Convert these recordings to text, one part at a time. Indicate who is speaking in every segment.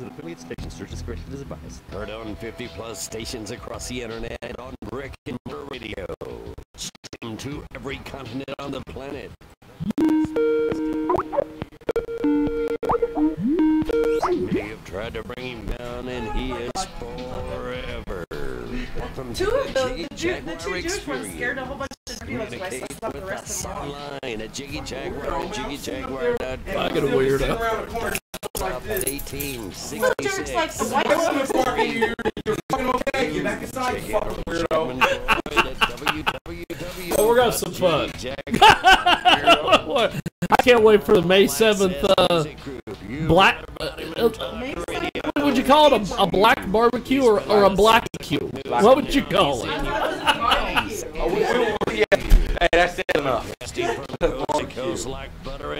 Speaker 1: and affiliate stations. Search discretion is advised. Heard on 50-plus stations across the internet on Brick and Mortar Radio. Stream to every continent on the planet. Many have tried to bring him down, and he is forever. Welcome to the Jiggy Jaguar experience.
Speaker 2: Scared a whole bunch of people, so I slept the rest of them
Speaker 1: online at Jiggy Jaguar and JiggyJaguar.com.
Speaker 3: Fucking weirdo.
Speaker 1: 1866.
Speaker 2: like the white
Speaker 4: you're fucking okay. Get back inside, you fucking weirdo.
Speaker 3: Oh, we're gonna have some fun. I can't wait for the May 7th black. What would you call it? A black barbecue or a black barbecue? What would you call it?
Speaker 4: Hey, that's it enough.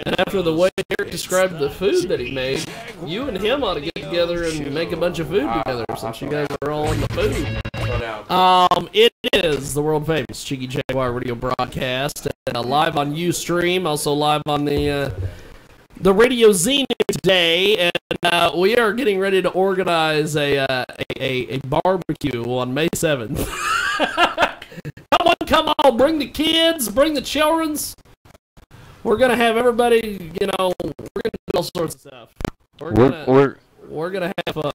Speaker 3: And after the way Eric described the food that he made, you and him ought to get together and make a bunch of food together since you guys are all in the food. It is the world famous Jiggy Jaguar radio broadcast, and live on Ustream, also live on the Radio Z today, and we are getting ready to organize a barbecue on May 7th. Come on, bring the kids, bring the childrens. We're gonna have everybody, we're gonna do all sorts of stuff. We're gonna have fun.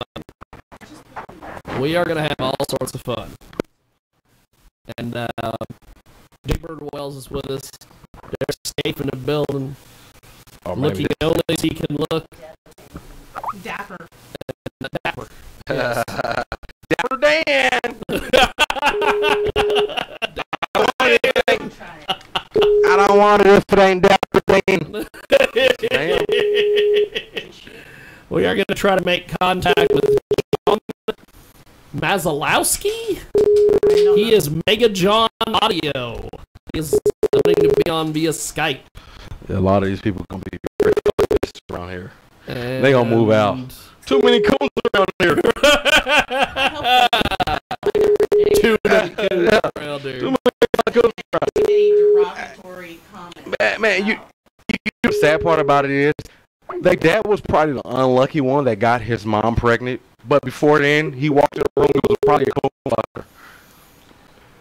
Speaker 3: We are gonna have all sorts of fun. And Big Bird Wells is with us. There's Escape in the building. Looking only as he can look.
Speaker 2: Dapper.
Speaker 3: Dapper.
Speaker 4: Yes. Dapper Dan! I don't want it if it ain't Dapper Dan.
Speaker 3: We are going to try to make contact with John Mazalowski. He is Mega John Audio. He is going to be on via Skype.
Speaker 4: Yeah, a lot of these people are going to be around here. And they going to move out. Too many coons around here.
Speaker 3: Too many coons around here.
Speaker 4: Too many coons around
Speaker 2: Any derogatory comment.
Speaker 4: Man, you the sad part about it is, their dad was probably the unlucky one that got his mom pregnant. But before then, he walked in the room, it was probably a coon fucker.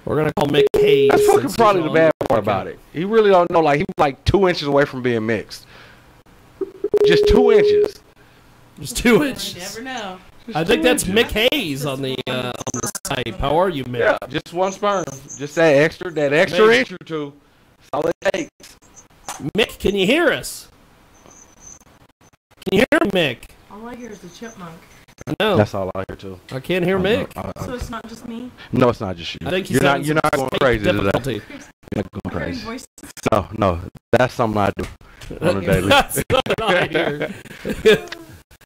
Speaker 3: We're going to call Mick Hayes.
Speaker 4: That's fucking probably the bad part about it. He really don't know. Like, he was like 2 inches away from being mixed. Just 2 inches.
Speaker 3: Just 2 inches.
Speaker 2: You never know.
Speaker 3: I think that's Mick Hayes on the Skype. How are you, Mick?
Speaker 4: Yeah, just one sperm. Just that extra inch or two. That's all it takes.
Speaker 3: Mick, can you hear us? Can you hear Mick?
Speaker 2: All I hear is the chipmunk.
Speaker 3: No.
Speaker 4: That's all I hear too.
Speaker 3: I can't hear Mick.
Speaker 2: So it's not just me?
Speaker 4: No, it's not just you.
Speaker 3: I think
Speaker 4: you're not going crazy today. You're not going crazy.
Speaker 2: Voices.
Speaker 4: No, that's something I do on a daily.
Speaker 3: That's what I hear.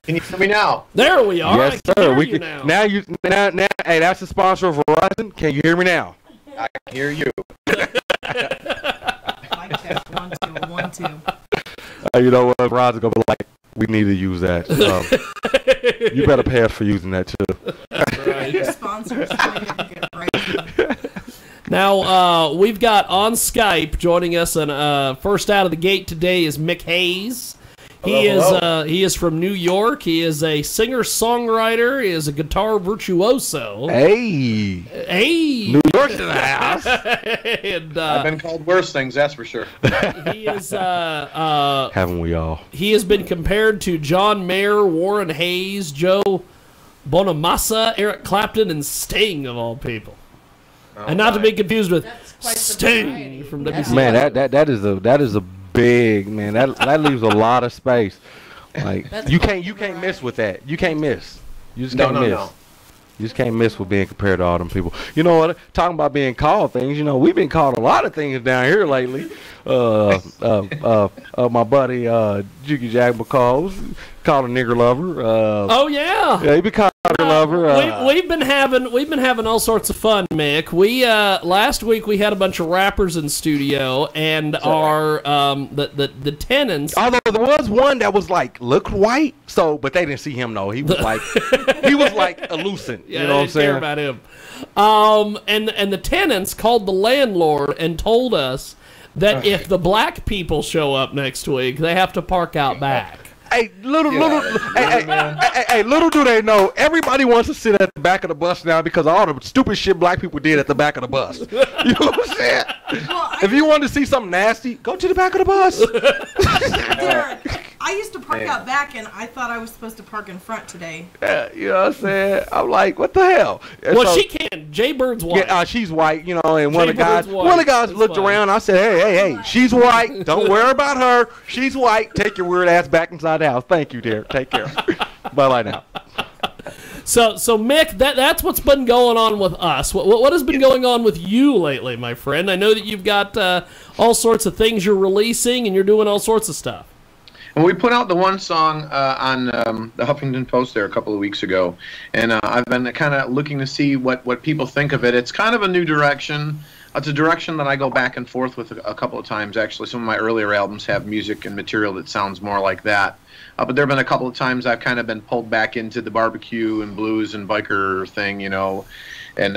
Speaker 5: Can you hear me now?
Speaker 3: There we are.
Speaker 4: Yes, sir. We can now. Now. Hey, that's the sponsor of Verizon. Can you hear me now?
Speaker 5: I can hear you.
Speaker 2: Mic check, 1 2 1 2.
Speaker 4: You know what? Verizon gonna be like, we need to use that. You better pay us for using that too.
Speaker 3: Right.
Speaker 2: Your sponsors get right.
Speaker 3: Now we've got on Skype joining us, and first out of the gate today is Mick Hayes. He is from New York. He is a singer-songwriter. He is a guitar virtuoso.
Speaker 4: Hey, New York's in the house.
Speaker 3: And,
Speaker 5: I've been called worse things, that's for sure.
Speaker 3: He is.
Speaker 4: Haven't we all?
Speaker 3: He has been compared to John Mayer, Warren Hayes, Joe Bonamassa, Eric Clapton, and Sting of all people. And not to be confused with Sting from WCW.
Speaker 4: Man, that is a big man. That leaves a lot of space. Like you can't miss with that. You can't miss. You just can't miss.
Speaker 5: No.
Speaker 4: You just can't miss with being compared to all them people. You know what? Talking about being called things. You know, we've been called a lot of things down here lately. My buddy Jiggy Jaguar called a nigger lover.
Speaker 3: Oh yeah.
Speaker 4: Yeah, he been called a nigger lover.
Speaker 3: We've been having all sorts of fun, Mick. We last week we had a bunch of rappers in studio, and our the tenants.
Speaker 4: Although there was one that was like looked white, but they didn't see him though. He was like elucent.
Speaker 3: Yeah,
Speaker 4: you know what I'm saying?
Speaker 3: Care about him. And the tenants called the landlord and told us that if the black people show up next week, they have to park out back.
Speaker 4: Hey, little do they know, everybody wants to sit at the back of the bus now because of all the stupid shit black people did at the back of the bus. You know what I'm saying?
Speaker 2: Well,
Speaker 4: If you want to see something nasty, go to the back of the bus.
Speaker 2: Derek, I used to park out back, and I thought I was supposed to park in front today.
Speaker 4: Yeah, you know what I'm saying? I'm like, what the hell? And
Speaker 3: Well,
Speaker 4: so-
Speaker 3: she can. Jay Bird's white.
Speaker 4: Yeah, she's white, you know, and one
Speaker 3: Jay
Speaker 4: of the
Speaker 3: Bird's
Speaker 4: guys
Speaker 3: white.
Speaker 4: looked
Speaker 3: That's fine.
Speaker 4: around. I said, hey, she's white. Don't worry about her. She's white. Take your weird ass back inside the house. Thank you, dear. Take care. Bye now.
Speaker 3: So Mick, that's what's been going on with us. What has been going on with you lately, my friend? I know that you've got all sorts of things you're releasing, and you're doing all sorts of stuff.
Speaker 5: Well, we put out the one song on the Huffington Post there a couple of weeks ago, and I've been kind of looking to see what people think of it. It's kind of a new direction. It's a direction that I go back and forth with a couple of times, actually. Some of my earlier albums have music and material that sounds more like that. But there have been a couple of times I've kind of been pulled back into the barbecue and blues and biker thing, you know. And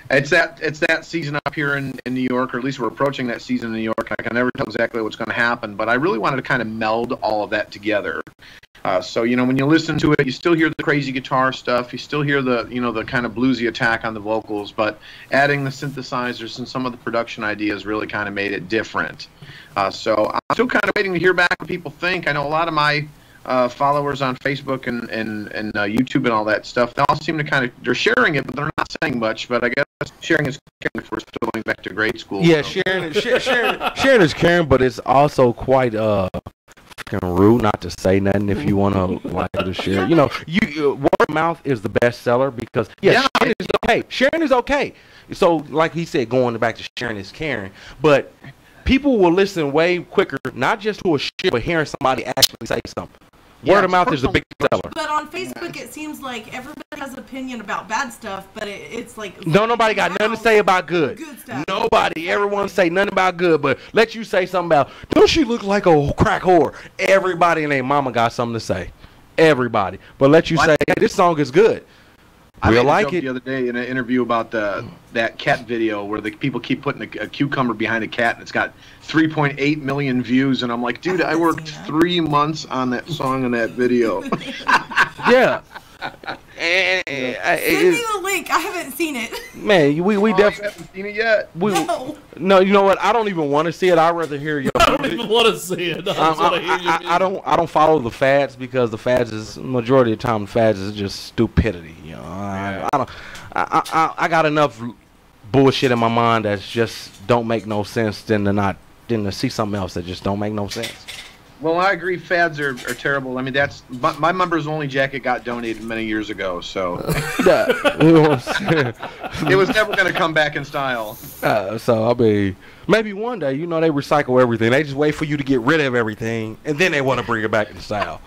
Speaker 5: it's that season up here in New York, or at least we're approaching that season in New York. I can never tell exactly what's going to happen, but I really wanted to kind of meld all of that together. So, you know, when you listen to it, you still hear the crazy guitar stuff. You still hear the, you know, the kind of bluesy attack on the vocals, but adding the synthesizers and some of the production ideas really kind of made it different. So I'm still kind of waiting to hear back what people think. I know a lot of my followers on Facebook and YouTube and all that stuff, they all seem to they're sharing it, but they're not saying much. But I guess sharing is caring if we're still going back to grade school.
Speaker 4: Yeah,
Speaker 5: so.
Speaker 4: sharing is caring, but it's also quite fucking rude not to say nothing if you want to like to share. You know, word of mouth is the best seller because sharing is okay. Sharing is okay. So like he said, going back to sharing is caring, but people will listen way quicker, not just to a shit, but hearing somebody actually say something. Word of mouth is the big seller.
Speaker 2: But on Facebook, it seems like everybody has an opinion about bad stuff, but it's like...
Speaker 4: Nobody got nothing to say about good.
Speaker 2: Good stuff.
Speaker 4: Nobody, everyone say nothing about good, but let you say something about, don't she look like a crack whore? Everybody and their mama got something to say. Everybody. But let you say, hey, this song is good.
Speaker 5: I
Speaker 4: We'll
Speaker 5: made a
Speaker 4: like
Speaker 5: joke
Speaker 4: it.
Speaker 5: the other day in an interview about that cat video where the people keep putting a cucumber behind a cat and it's got 3.8 million views, and I'm like, dude, I worked 3 months on that song and that video.
Speaker 4: Yeah.
Speaker 2: Send me the link. I haven't seen it.
Speaker 4: Man, we
Speaker 5: You
Speaker 4: definitely.
Speaker 5: haven't seen it yet?
Speaker 2: No.
Speaker 4: You know what? I don't even want to see it. I'd rather hear your.
Speaker 3: I don't even want to see it.
Speaker 4: I don't follow the fads because the fads is majority of the time the fads is just stupidity. You know, I got enough bullshit in my mind that just don't make no sense than to see something else that just don't make no sense.
Speaker 5: Well, I agree. Fads are terrible. I mean, my members only jacket got donated many years ago, so
Speaker 4: You know what I'm saying?
Speaker 5: it was never going to come back in style.
Speaker 4: So I mean, maybe one day, you know, they recycle everything. They just wait for you to get rid of everything, and then they want to bring it back in style.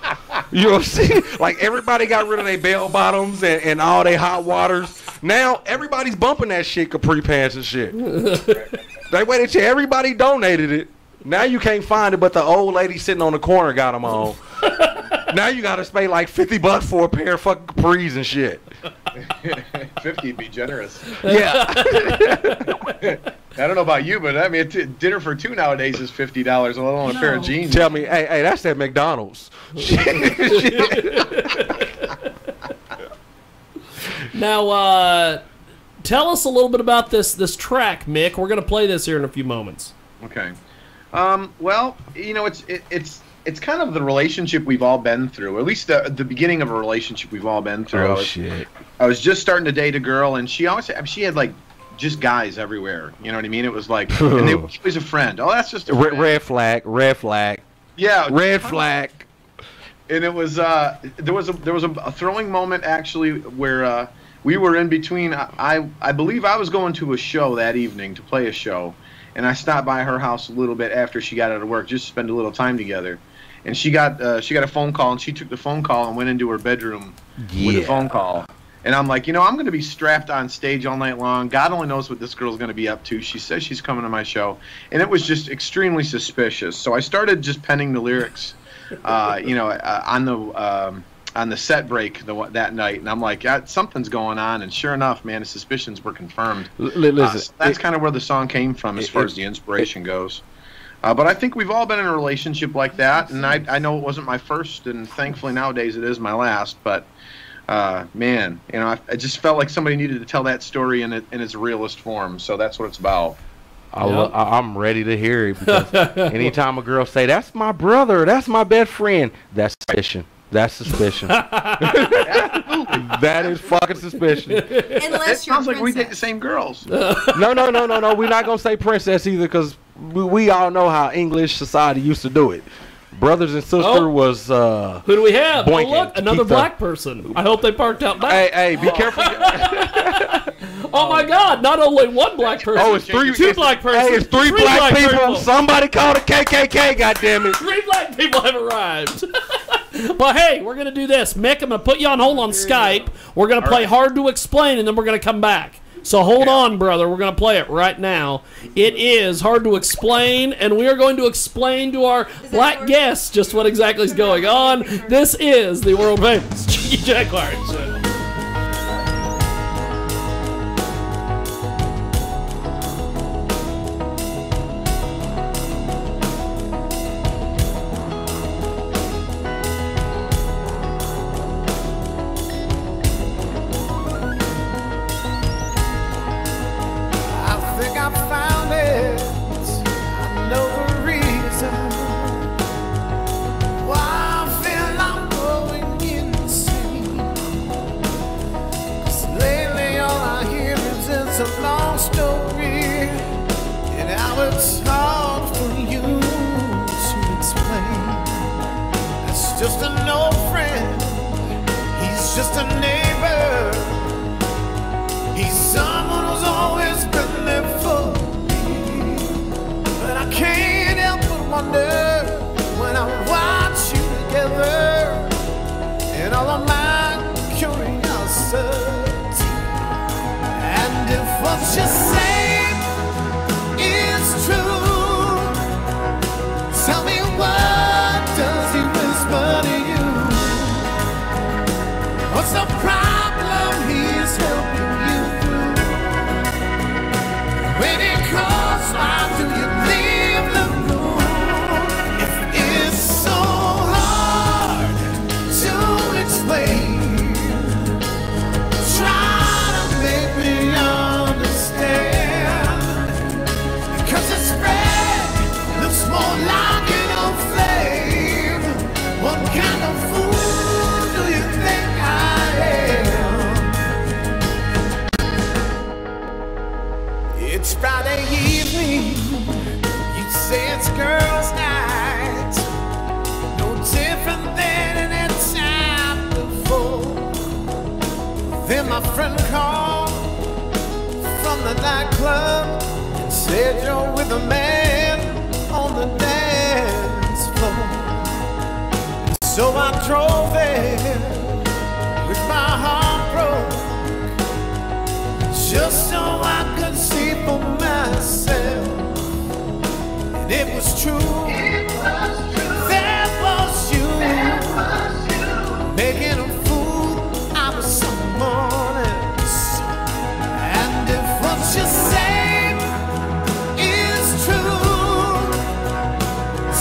Speaker 4: You know what I'm saying? Like everybody got rid of their bell bottoms and all their hot waters. Now everybody's bumping that shit, capri pants and shit. They waited till everybody donated it. Now you can't find it, but the old lady sitting on the corner got them on. Now you got to pay like $50 for a pair of fucking capris and shit.
Speaker 5: 50 would be generous.
Speaker 4: Yeah.
Speaker 5: I don't know about you, but I mean, dinner for two nowadays is $50, let alone a pair of jeans.
Speaker 4: Tell me, hey, that's at McDonald's.
Speaker 3: Now, tell us a little bit about this track, Mick. We're going to play this here in a few moments.
Speaker 5: Okay. Well, you know, it's kind of the relationship we've all been through, or at least the beginning of a relationship we've all been through.
Speaker 4: Oh, shit.
Speaker 5: I was just starting to date a girl, and she had like just guys everywhere. You know what I mean? It was like, and she was a friend. Oh, that's just a friend.
Speaker 4: Red flag.
Speaker 5: Yeah.
Speaker 4: Red flag.
Speaker 5: And it was there was a thrilling moment actually where we were in between. I believe I was going to a show that evening to play a show, and I stopped by her house a little bit after she got out of work just to spend a little time together. And she got a phone call, and she took the phone call and went into her bedroom with the phone call. And I'm like, you know, I'm going to be strapped on stage all night long. God only knows what this girl's going to be up to. She says she's coming to my show, and it was just extremely suspicious. So I started just penning the lyrics, you know, on the set break that night, and I'm like, something's going on. And sure enough, man, the suspicions were confirmed.
Speaker 4: Listen,
Speaker 5: so that's kind of where the song came from as far as the inspiration goes. But I think we've all been in a relationship like that, and I know it wasn't my first, and thankfully nowadays it is my last. But man, you know, I just felt like somebody needed to tell that story in its realest form. So that's what it's about.
Speaker 4: I'm ready to hear it, because anytime a girl say, "That's my brother, that's my best friend," that's suspicion. That's suspicion. That is fucking suspicion.
Speaker 2: Unless
Speaker 5: It
Speaker 2: you're
Speaker 5: sounds like we
Speaker 2: princess.
Speaker 5: date the same girls.
Speaker 4: No. We're not gonna say princess either, because we all know how English society used to do it. Brothers and sister was.
Speaker 3: Who do we have? Oh,
Speaker 4: boinking.
Speaker 3: look, another black person. I hope they parked out back.
Speaker 4: Hey, be careful.
Speaker 3: Oh my God! Not only one black person.
Speaker 4: Oh, it's three.
Speaker 3: Two black persons.
Speaker 4: Hey, it's three black people. Somebody called the KKK. Goddammit.
Speaker 3: 3 black people have arrived. But hey, we're gonna do this. Mick, I'm gonna put you on hold on Skype. We're gonna play Hard to Explain, and then we're gonna come back. So hold on, brother. We're going to play it right now. It is Hard to Explain, and we are going to explain to our black guests just what exactly is going on. This is the world famous Jiggy Jaguar Show.
Speaker 6: Just an old friend, he's just a neighbor, he's someone who's always been there for me. But I can't help but wonder when I watch you together and all of my curiosity. And if what you say is true, tell me what does he whisper to you? What's the problem he's helping you through? When he calls, why do you leave the room? If it's so hard to explain, try to make me understand. Because this spread looks more like an old flame. What kind of fool do you think I am? It's Friday evening, you say it's girls' night, no different than any time before. Then my friend called from the nightclub and said you're with a man on the dance floor. So I drove there with my heart broke, just so I could see for myself. And it was true, that was you, making a fool out of someone else. And if what you say is true,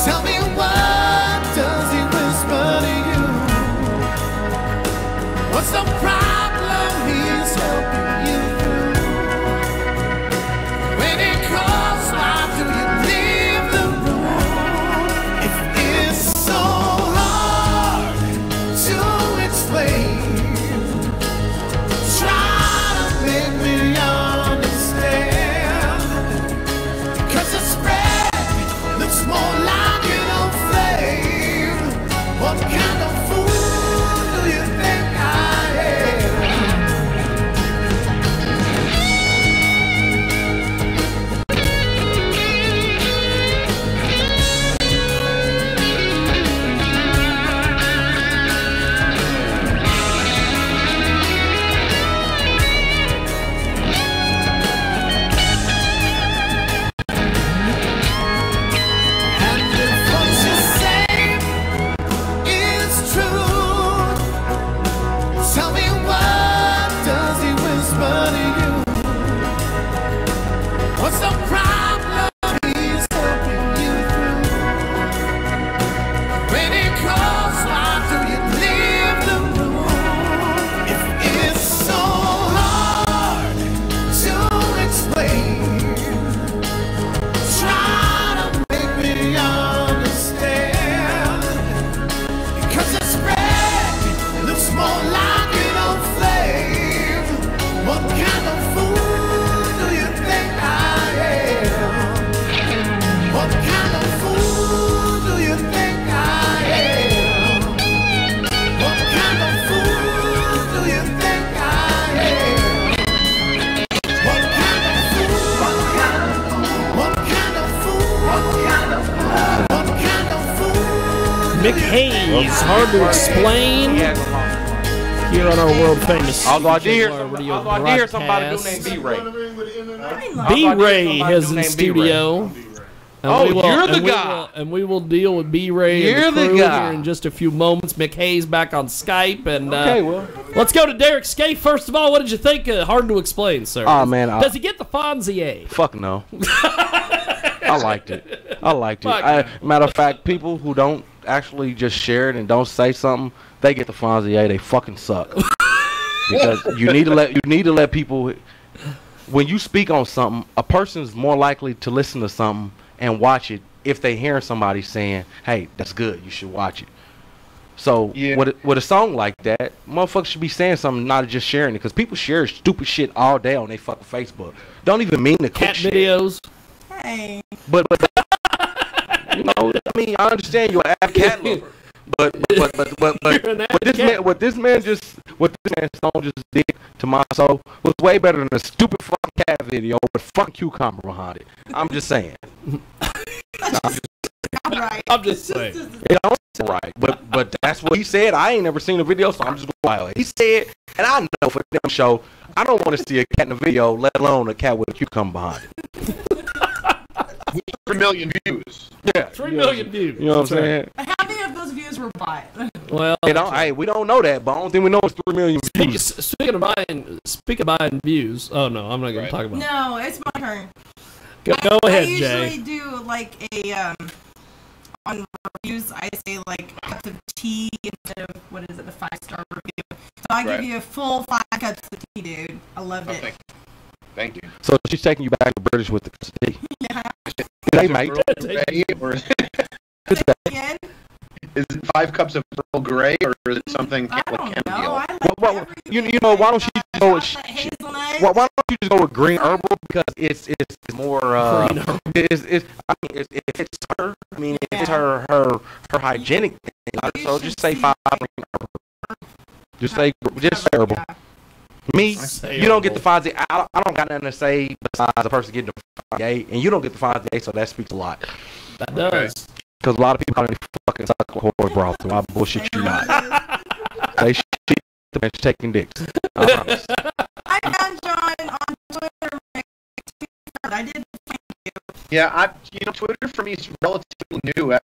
Speaker 6: tell me what does he whisper to you? What's the problem he's helping you through? When he calls, why do you leave the room? If it's so hard to explain, try to make me understand. Because the spread looks more like an old flame. What kind of fool do you think I am? And if what you say is true, tell me what does he whisper to you? What's the problem he's helping you through?
Speaker 3: He's hard to explain. Here on our world famous.
Speaker 4: Although I did hear
Speaker 3: radio
Speaker 4: somebody do named B-Ray.
Speaker 3: B-Ray is in studio.
Speaker 4: Oh, you're the guy.
Speaker 3: And we will deal with B-Ray and the crew here in just a few moments. Mick Hayes back on Skype. And
Speaker 4: okay, well.
Speaker 3: Let's go to Derek Skate. First of all, what did you think? Hard to explain, sir.
Speaker 4: Oh, man.
Speaker 3: Does he get the Fonzie?
Speaker 4: Fuck no. I liked it. Matter of fact, people who don't actually just share it and don't say something, they get the Fonzie. They fucking suck. Because you need to let people. When you speak on something, a person's more likely to listen to something and watch it if they hear somebody saying, "Hey, that's good. You should watch it." So with a song like that, motherfuckers should be saying something, not just sharing it, because people share stupid shit all day on their fucking Facebook. Don't even mean to
Speaker 3: cat videos.
Speaker 2: Hey.
Speaker 4: But you know, I mean, I understand you're an avid cat lover. But what this man song just did to my soul was way better than a stupid fucking cat video with fucking cucumber behind it. I'm just saying.
Speaker 3: I'm just saying.
Speaker 4: It don't sound right, but that's what he said. I ain't never seen the video, so I'm just going wild. He said, and I know for them show, I don't want to see a cat in the video, let alone a cat with a cucumber behind it.
Speaker 5: 3 million views.
Speaker 4: Yeah,
Speaker 3: 3 million views.
Speaker 4: You know what I'm saying?
Speaker 2: How many of those views were bought?
Speaker 3: Well,
Speaker 4: hey, we don't know that, but the only thing we know is 3 million views.
Speaker 3: Speaking of buying views. Oh no, I'm not going to talk about it.
Speaker 2: No, it's my turn.
Speaker 3: Go ahead,
Speaker 2: Jay. I usually
Speaker 3: Jay.
Speaker 2: do like a on reviews. I say like cups of tea instead of what is it, a 5-star review. So I give you a full 5 cups of tea, dude. I loved it.
Speaker 5: Thank you.
Speaker 4: So she's taking you back to British with the tea.
Speaker 2: Yeah.
Speaker 4: Hey, mate.
Speaker 2: Again?
Speaker 5: Is it 5 cups of Earl Grey, or is it something
Speaker 2: I
Speaker 5: like
Speaker 2: don't know.
Speaker 5: chamomile?
Speaker 2: I like
Speaker 4: You know, why don't you go with
Speaker 2: hazelnut?
Speaker 4: why don't you just go with green herbal, because it's more it's her. I mean, it's her hygienic thing. So just say 5 green herbal. Just say herbal. Me, you don't get the Fonzie. I don't got nothing to say besides the person getting the Fonzie, and you don't get the Fonzie, so that speaks a lot.
Speaker 3: That does.
Speaker 4: Because a lot of people call me fucking suck horse broth, so I bullshit you not. They shit the bench taking dicks. I promise.
Speaker 2: I found John on Twitter. I did. Thank you.
Speaker 5: Yeah, Twitter for me is relatively new. Everyone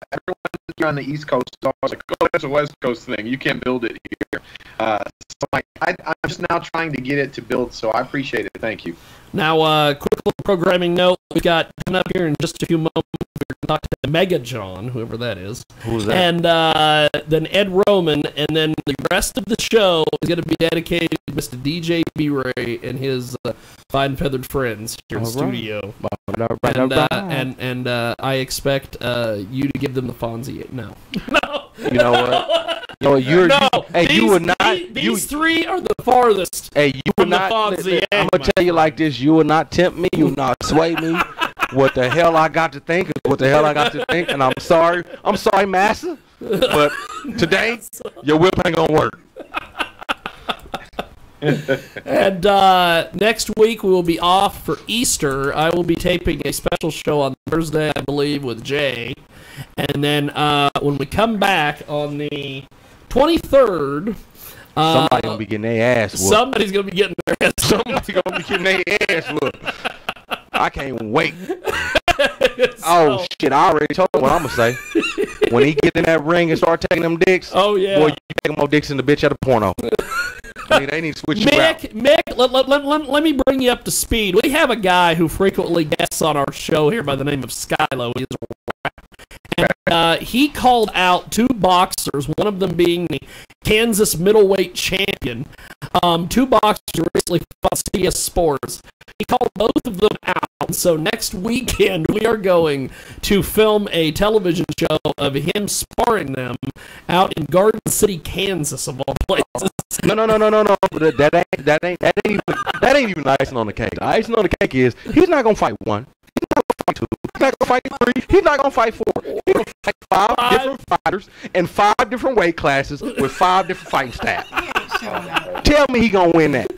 Speaker 5: here on the East Coast is always like, "Oh, that's a West Coast thing. You can't build it here." So I'm just now trying to get it to build. So I appreciate it. Thank you.
Speaker 3: Now, quick little programming note. We got coming up here in just a few moments. We're going to talk to Mega John, whoever that is.
Speaker 4: Who's that?
Speaker 3: And then Ed Roman, and then the rest of the show is going to be dedicated to Mr. DJ B-Ray and his fine feathered friends here in the studio. And I expect you to give them the Fonzie. No.
Speaker 4: You know what? You would not.
Speaker 3: These three are the farthest.
Speaker 4: Hey, you would not. I'm gonna tell you like this: you will not tempt me. You will not sway me. What the hell I got to think is what the hell I got to think, and I'm sorry. I'm sorry, Massa. But today, your whip ain't gonna work.
Speaker 3: And next week we will be off for Easter. I will be taping a special show on Thursday, I believe, with Jay. And then when we come back on the 23rd,
Speaker 4: somebody's gonna be getting their ass whooped.
Speaker 3: Somebody's gonna be getting their ass whooped.
Speaker 4: Somebody's gonna be getting their ass whooped. I can't wait. Oh shit! I already told him what I'm gonna say. When he get in that ring and start taking them dicks,
Speaker 3: oh yeah,
Speaker 4: boy, you take more dicks in the bitch at a porno. I mean, they need to switch you out.
Speaker 3: Mick, let me bring you up to speed. We have a guy who frequently guests on our show here by the name of Skylo. He's a and he called out 2 boxers, one of them being the Kansas middleweight champion. 2 boxers recently fought CS Sports. He called both of them out. So next weekend we are going to film a television show of him sparring them out in Garden City, Kansas, of all places.
Speaker 4: No. That ain't even the icing on the cake. The icing on the cake is he's not gonna fight 1. He's not gonna fight 2. He's not gonna fight 3. He's not gonna fight 4. He's gonna fight 5 different fighters in 5 different weight classes with 5 different fighting staff. Tell me he gonna win that.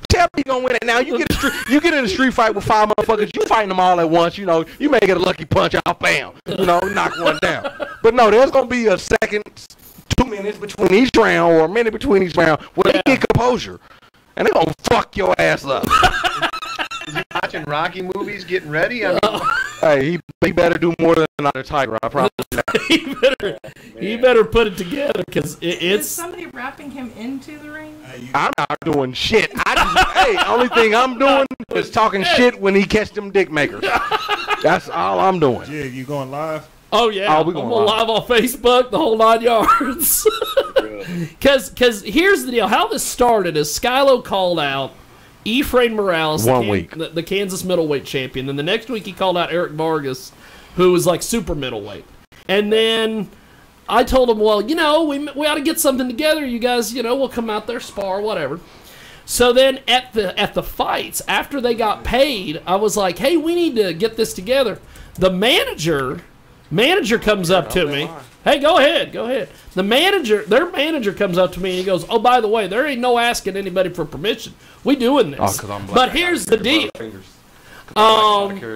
Speaker 4: Tell me he gonna win it. Now you get in a street fight with 5 motherfuckers. You fighting them all at once. You know, you may get a lucky punch out, bam. You know, knock one down. But no, there's gonna be a second, 2 minutes between each round, or a minute between each round, where they get composure, and they gonna fuck your ass up.
Speaker 5: Is he watching Rocky movies, getting ready? I mean,
Speaker 4: Hey, he better do more than another tiger. I promise.
Speaker 3: he better put it together, because
Speaker 2: Is
Speaker 3: it's.
Speaker 2: somebody wrapping him into the ring?
Speaker 4: I'm not doing shit. Hey, only thing I'm doing is talking shit when he catch them dick makers. That's all I'm doing.
Speaker 7: Jig, you going live?
Speaker 3: Oh yeah,
Speaker 4: we going
Speaker 3: live on Facebook, the whole 9 yards. Because here's the deal: how this started is Skylo called out Ephraim Morales, the Kansas middleweight champion. Then the next week he called out Eric Vargas, who was like super middleweight. And then I told him, well, you know, we ought to get something together. You guys, you know, we'll come out there, spar, whatever. So then at the fights, after they got paid, I was like, hey, we need to get this together. The manager comes up to me. Hey, go ahead. Their manager comes up to me and he goes, oh, by the way, there ain't no asking anybody for permission. We doing this. But here's the deal.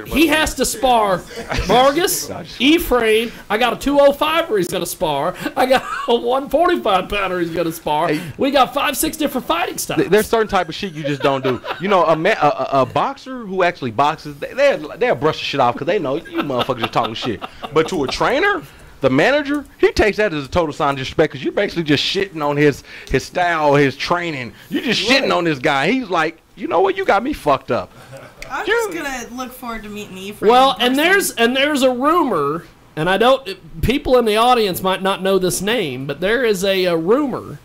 Speaker 3: He has to spar Vargas, Ephraim. I got a 205 where he's going to spar. I got a 145 pounder he's going to spar. We got 5-6 different fighting styles.
Speaker 4: There's certain type of shit you just don't do. You know, a boxer who actually boxes, they'll brush the shit off because they know you motherfuckers are talking shit. But to a trainer, the manager, he takes that as a total sign of disrespect because you're basically just shitting on his style, his training. You're just shitting on this guy. He's like, you know what? You got me fucked up.
Speaker 2: I'm just gonna look forward to meeting Ephraim.
Speaker 3: Well, and there's a rumor, and people in the audience might not know this name, but there is a rumor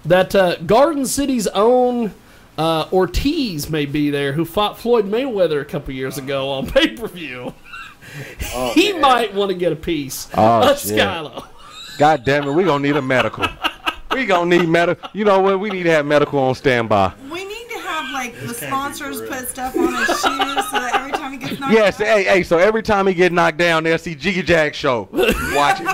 Speaker 3: that Garden City's own Ortiz may be there, who fought Floyd Mayweather a couple years ago on pay-per-view. He might want to get a piece of Skylo.
Speaker 4: God damn it, we gonna need a medical. We gonna need medical. You know what? We need to have medical on standby.
Speaker 2: We need to have like the sponsors put stuff on his shoes so that every time he gets knocked
Speaker 4: Yes,
Speaker 2: out.
Speaker 4: hey, so every time he get knocked down, they'll see Jiggy Jag show. Watch it.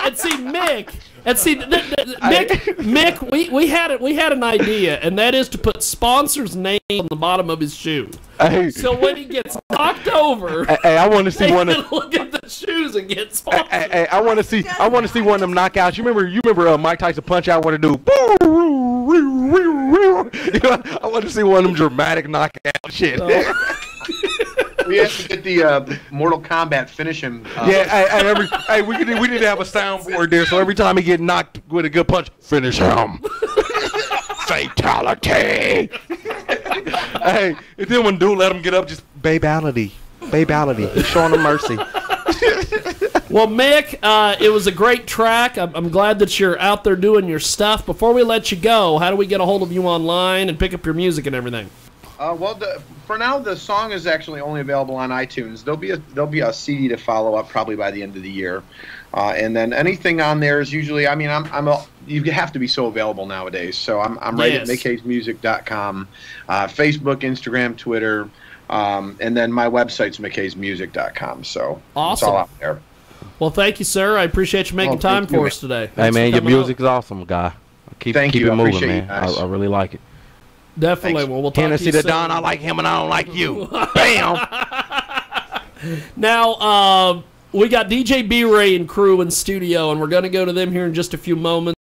Speaker 3: and see Mick. And see, Mick, we had an idea, and that is to put sponsor's name on the bottom of his shoe.
Speaker 4: Hey.
Speaker 3: So when he gets knocked over,
Speaker 4: hey, I want to see one.
Speaker 3: Look at the shoes and get sponsored.
Speaker 4: Hey, I want to see one of them knockouts. You remember Mike Tyson punch out what to do? You know, I want to see one of them dramatic knockout shit.
Speaker 5: we have to get the Mortal Kombat finish him.
Speaker 4: We need to have a soundboard there, so every time he get knocked with a good punch, finish him. Fatality. Hey, and then when dude let him get up, just babality. He's showing him mercy.
Speaker 3: Well, Mick, it was a great track. I'm glad that you're out there doing your stuff. Before we let you go, how do we get a hold of you online and pick up your music and everything?
Speaker 5: For now, the song is actually only available on iTunes. There'll be a CD to follow up probably by the end of the year, and then anything on there is usually. I mean, you have to be so available nowadays. So I'm right at MickHayesMusic.com, Facebook, Instagram, Twitter, and then my website's MickHayesMusic.com. So
Speaker 3: awesome.
Speaker 5: It's all out there.
Speaker 3: Well, thank you, sir. I appreciate you making time for us today.
Speaker 4: Hey, man, your music is awesome, guy. Keep it moving, man. I really like it.
Speaker 3: Definitely.
Speaker 5: Thanks.
Speaker 3: Well, we'll talk
Speaker 4: Tennessee
Speaker 3: to you
Speaker 4: the Don, I like him and I don't like you. Bam!
Speaker 3: Now, we got DJ B-Ray and crew in studio, and we're going to go to them here in just a few moments.